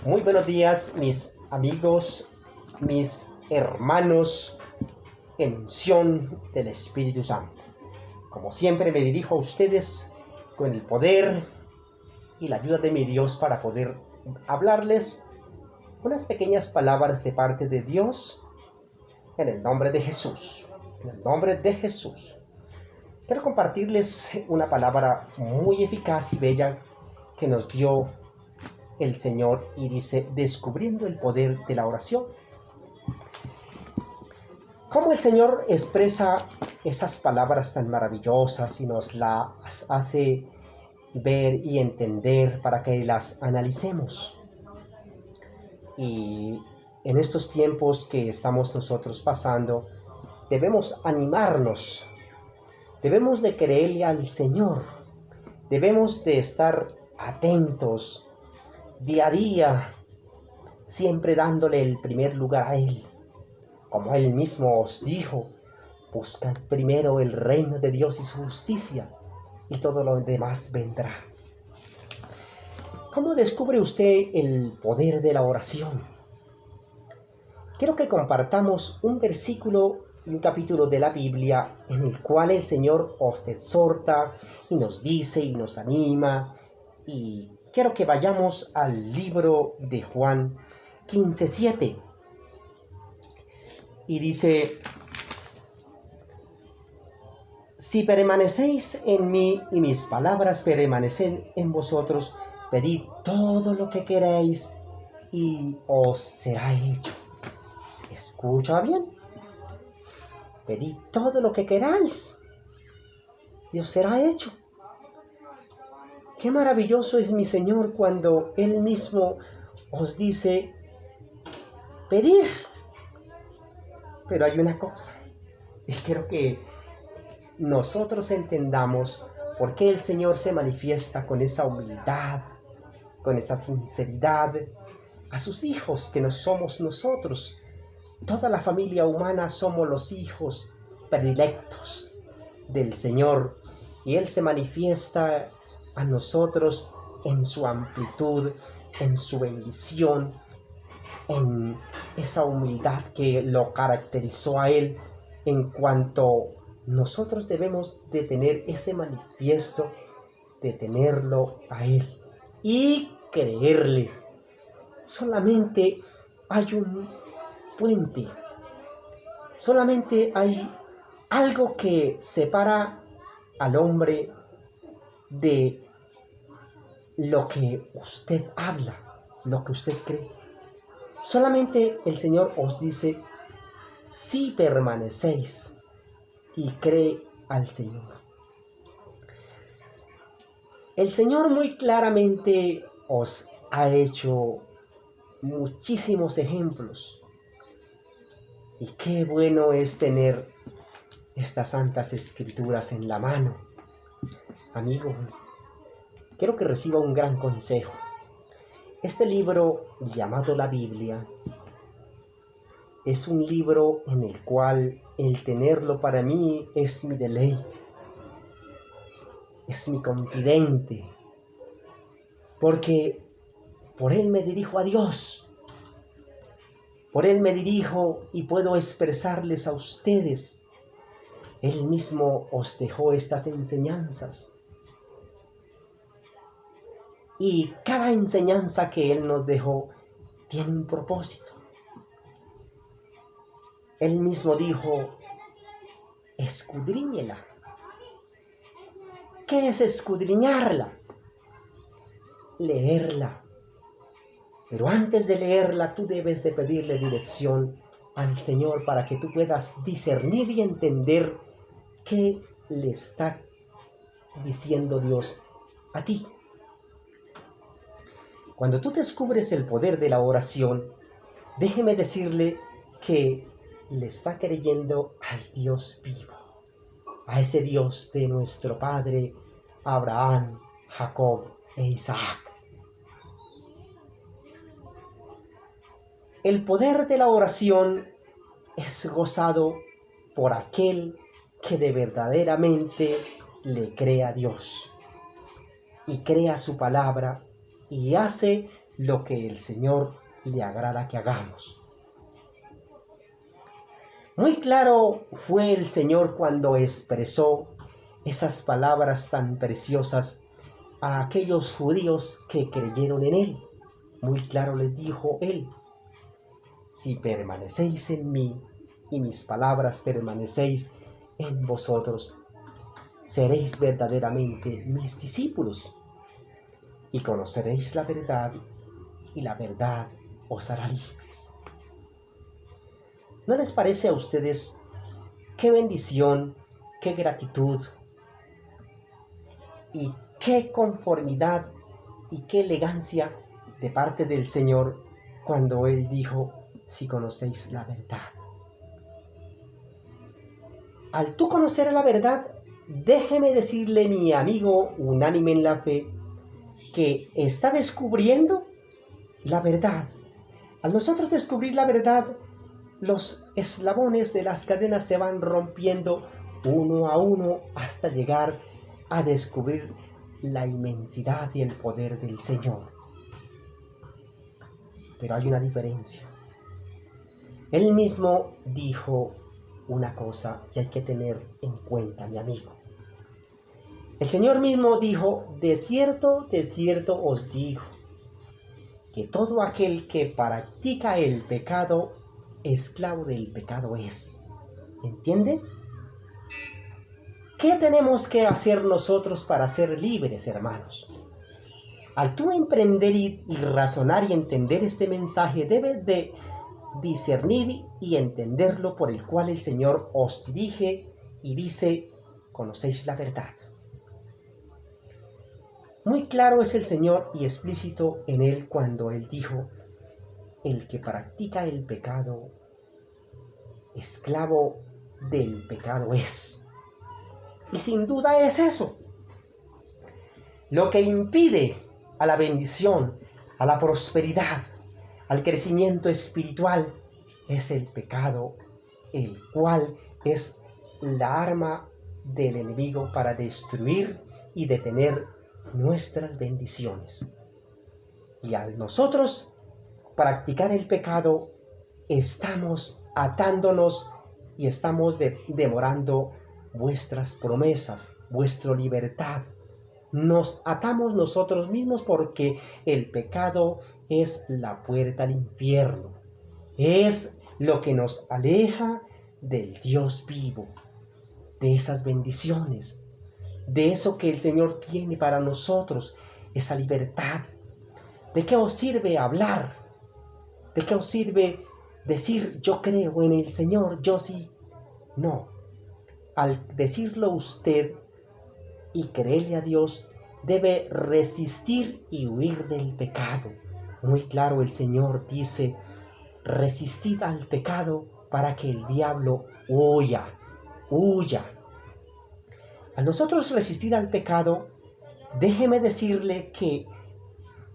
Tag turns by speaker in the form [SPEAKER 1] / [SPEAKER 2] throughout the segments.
[SPEAKER 1] Muy buenos días, mis amigos, mis hermanos en unción del Espíritu Santo. Como siempre me dirijo a ustedes con el poder y la ayuda de mi Dios para poder hablarles unas pequeñas palabras de parte de Dios en el nombre de Jesús. En el nombre de Jesús. Quiero compartirles una palabra muy eficaz y bella que nos dio el Señor y dice, descubriendo el poder de la oración. ¿Cómo el Señor expresa esas palabras tan maravillosas y nos las hace ver y entender para que las analicemos? Y en estos tiempos que estamos nosotros pasando, debemos animarnos, debemos de creerle al Señor, debemos de estar atentos día a día, siempre dándole el primer lugar a Él. Como Él mismo os dijo, buscad primero el reino de Dios y su justicia, y todo lo demás vendrá. ¿Cómo descubre usted el poder de la oración? Quiero que compartamos un versículo y un capítulo de la Biblia en el cual el Señor os exhorta y nos dice y nos anima. Y quiero que vayamos al libro de Juan 15:7. Y dice, si permanecéis en mí y mis palabras permanecen en vosotros, pedid todo lo que queréis y os será hecho. Escucha bien. Pedid todo lo que queráis y os será hecho. Qué maravilloso es mi Señor cuando Él mismo os dice, pedir. Pero hay una cosa, y quiero que nosotros entendamos por qué el Señor se manifiesta con esa humildad, con esa sinceridad a sus hijos que no somos nosotros. Toda la familia humana somos los hijos predilectos del Señor y Él se manifiesta a nosotros en su amplitud, en su bendición, en esa humildad que lo caracterizó a Él, en cuanto nosotros debemos de tener ese manifiesto, de tenerlo a Él y creerle. Solamente hay un puente, solamente hay algo que separa al hombre de lo que usted habla, lo que usted cree. Solamente el Señor os dice, si permanecéis y cree al Señor. El Señor muy claramente os ha hecho muchísimos ejemplos. Y qué bueno es tener estas santas escrituras en la mano. Amigo, quiero que reciba un gran consejo. Este libro llamado la Biblia es un libro en el cual el tenerlo para mí es mi deleite, es mi confidente, porque por él me dirijo a Dios, por él me dirijo y puedo expresarles a ustedes. Él mismo os dejó estas enseñanzas. Y cada enseñanza que Él nos dejó tiene un propósito. Él mismo dijo, escudriñela. ¿Qué es escudriñarla? Leerla. Pero antes de leerla, tú debes de pedirle dirección al Señor para que tú puedas discernir y entender qué le está diciendo Dios a ti. Cuando tú descubres el poder de la oración, déjeme decirle que le está creyendo al Dios vivo, a ese Dios de nuestro Padre Abraham, Jacob e Isaac. El poder de la oración es gozado por aquel que de verdaderamente le cree a Dios y crea su palabra y hace lo que el Señor le agrada que hagamos. Muy claro fue el Señor cuando expresó esas palabras tan preciosas a aquellos judíos que creyeron en Él. Muy claro les dijo Él: si permanecéis en mí y mis palabras permanecéis en vosotros, seréis verdaderamente mis discípulos y conoceréis la verdad, y la verdad os hará libres. ¿No les parece a ustedes qué bendición, qué gratitud y qué conformidad y qué elegancia de parte del Señor cuando Él dijo: si conocéis la verdad? Al tú conocer la verdad, déjeme decirle, mi amigo unánime en la fe, que está descubriendo la verdad. Al nosotros descubrir la verdad, los eslabones de las cadenas se van rompiendo uno a uno hasta llegar a descubrir la inmensidad y el poder del Señor. Pero hay una diferencia. Él mismo dijo una cosa que hay que tener en cuenta, mi amigo. El Señor mismo dijo: de cierto os digo, que todo aquel que practica el pecado, esclavo del pecado es. ¿Entiende? ¿Qué tenemos que hacer nosotros para ser libres, hermanos? Al tú emprender y razonar y entender este mensaje, debes de discernir y entenderlo, por el cual el Señor os dirige y dice: conocéis la verdad. Muy claro es el Señor y explícito en Él cuando Él dijo: el que practica el pecado, esclavo del pecado es. Y sin duda es eso. Lo que impide a la bendición, a la prosperidad, al crecimiento espiritual, es el pecado, el cual es la arma del enemigo para destruir y detener nuestras bendiciones. Y al nosotros practicar el pecado, estamos atándonos y estamos demorando vuestras promesas, vuestra libertad. Nos atamos nosotros mismos, porque el pecado es la puerta al infierno. Es lo que nos aleja del Dios vivo, de esas bendiciones, de eso que el Señor tiene para nosotros, esa libertad. ¿De qué os sirve hablar? ¿De qué os sirve decir: yo creo en el Señor, yo sí? No. Al decirlo usted y creerle a Dios, debe resistir y huir del pecado. Muy claro el Señor dice: resistid al pecado para que el diablo huya. A nosotros resistir al pecado, déjeme decirle que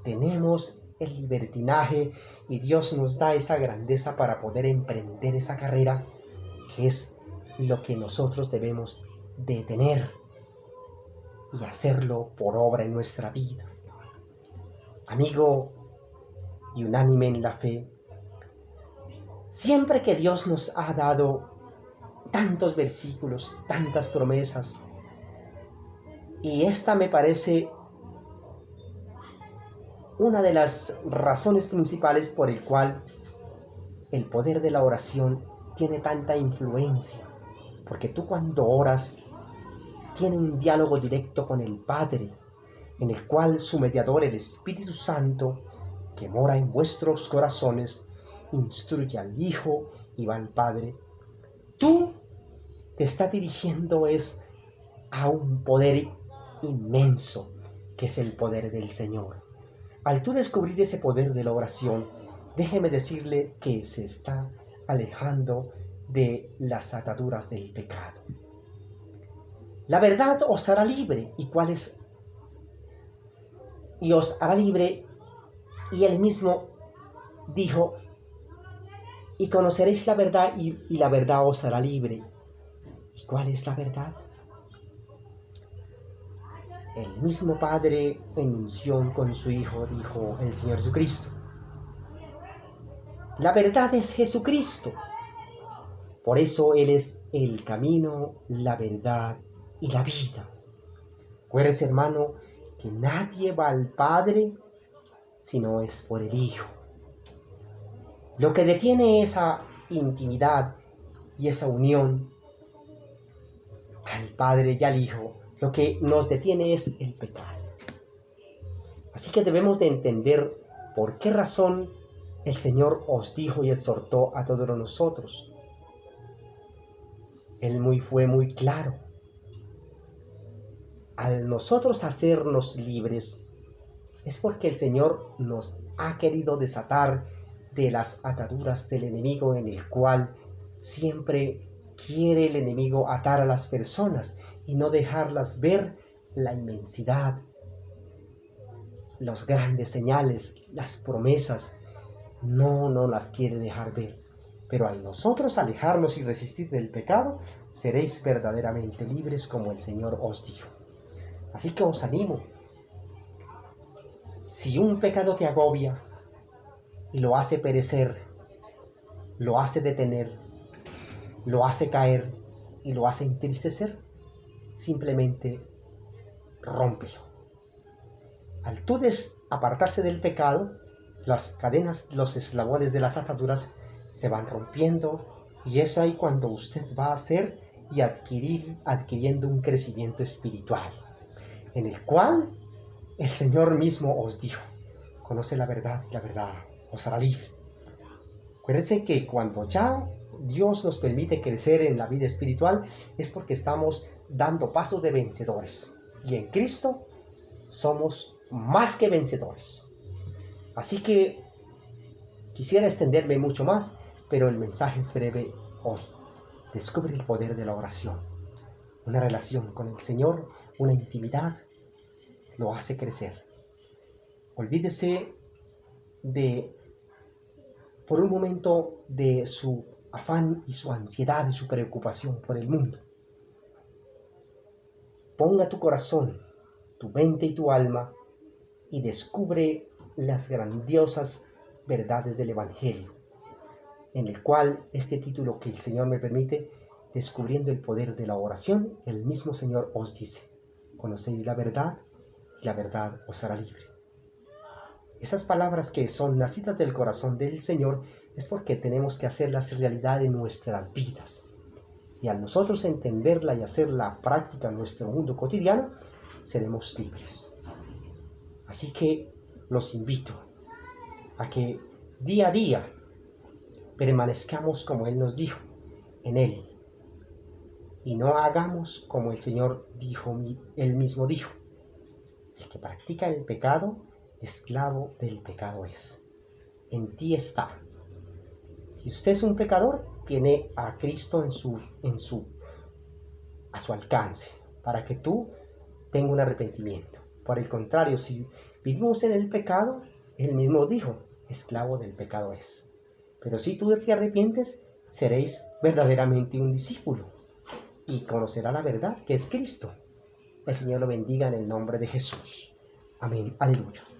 [SPEAKER 1] tenemos el libertinaje y Dios nos da esa grandeza para poder emprender esa carrera, que es lo que nosotros debemos de tener y hacerlo por obra en nuestra vida. Amigo y unánime en la fe, siempre que Dios nos ha dado tantos versículos, tantas promesas, y esta me parece una de las razones principales por el cual el poder de la oración tiene tanta influencia, porque tú cuando oras tienes un diálogo directo con el Padre, en el cual su mediador, el Espíritu Santo, que mora en vuestros corazones, instruye al Hijo y va al Padre. Tú te estás dirigiendo a un poder inmenso, que es el poder del Señor. Al tú descubrir ese poder de la oración, déjeme decirle que se está alejando de las ataduras del pecado. La verdad os hará libre. ¿Y cuál es? Y os hará libre, y él mismo dijo: y conoceréis la verdad, y la verdad os hará libre. ¿Y cuál es la verdad? El mismo Padre en unción con su Hijo dijo el Señor Jesucristo. La verdad es Jesucristo. Por eso Él es el camino, la verdad y la vida. Recuerdes, hermano, que nadie va al Padre si no es por el Hijo. Lo que detiene esa intimidad y esa unión al Padre y al Hijo, lo que nos detiene es el pecado. Así que debemos de entender por qué razón el Señor os dijo y exhortó a todos nosotros. Él fue muy claro. Al nosotros hacernos libres, es porque el Señor nos ha querido desatar de las ataduras del enemigo, en el cual siempre quiere el enemigo atar a las personas y no dejarlas ver la inmensidad, los grandes señales, las promesas. No las quiere dejar ver. Pero al nosotros alejarnos y resistir del pecado, seréis verdaderamente libres como el Señor os dijo. Así que os animo. Si un pecado te agobia y lo hace perecer, lo hace detener, lo hace caer y lo hace entristecer, simplemente rómpelo. Al tú apartarse del pecado, las cadenas, los eslabones de las ataduras se van rompiendo, y es ahí cuando usted va a hacer y adquiriendo un crecimiento espiritual, en el cual el Señor mismo os dijo: conoce la verdad y la verdad os hará libre. Acuérdense que cuando ya Dios nos permite crecer en la vida espiritual, es porque estamos dando pasos de vencedores, y en Cristo somos más que vencedores. Así que quisiera extenderme mucho más, pero el mensaje es breve hoy. Descubre el poder de la oración. Una relación con el Señor, una intimidad, lo hace crecer. Olvídese por un momento de su afán y su ansiedad y su preocupación por el mundo. Ponga tu corazón, tu mente y tu alma y descubre las grandiosas verdades del Evangelio, en el cual este título que el Señor me permite, descubriendo el poder de la oración, el mismo Señor os dice: conocéis la verdad y la verdad os hará libre. Esas palabras que son nacidas del corazón del Señor es porque tenemos que hacerlas realidad en nuestras vidas. Y al nosotros entenderla y hacerla práctica en nuestro mundo cotidiano, seremos libres. Así que los invito a que día a día permanezcamos como Él nos dijo, en Él. Y no hagamos como el Señor dijo, Él mismo dijo: el que practica el pecado, esclavo del pecado es. En ti está. Si usted es un pecador, tiene a Cristo a su alcance, para que tú tengas un arrepentimiento. Por el contrario, si vivimos en el pecado, Él mismo dijo: esclavo del pecado es. Pero si tú te arrepientes, seréis verdaderamente un discípulo y conocerá la verdad, que es Cristo. El Señor lo bendiga en el nombre de Jesús. Amén. Aleluya.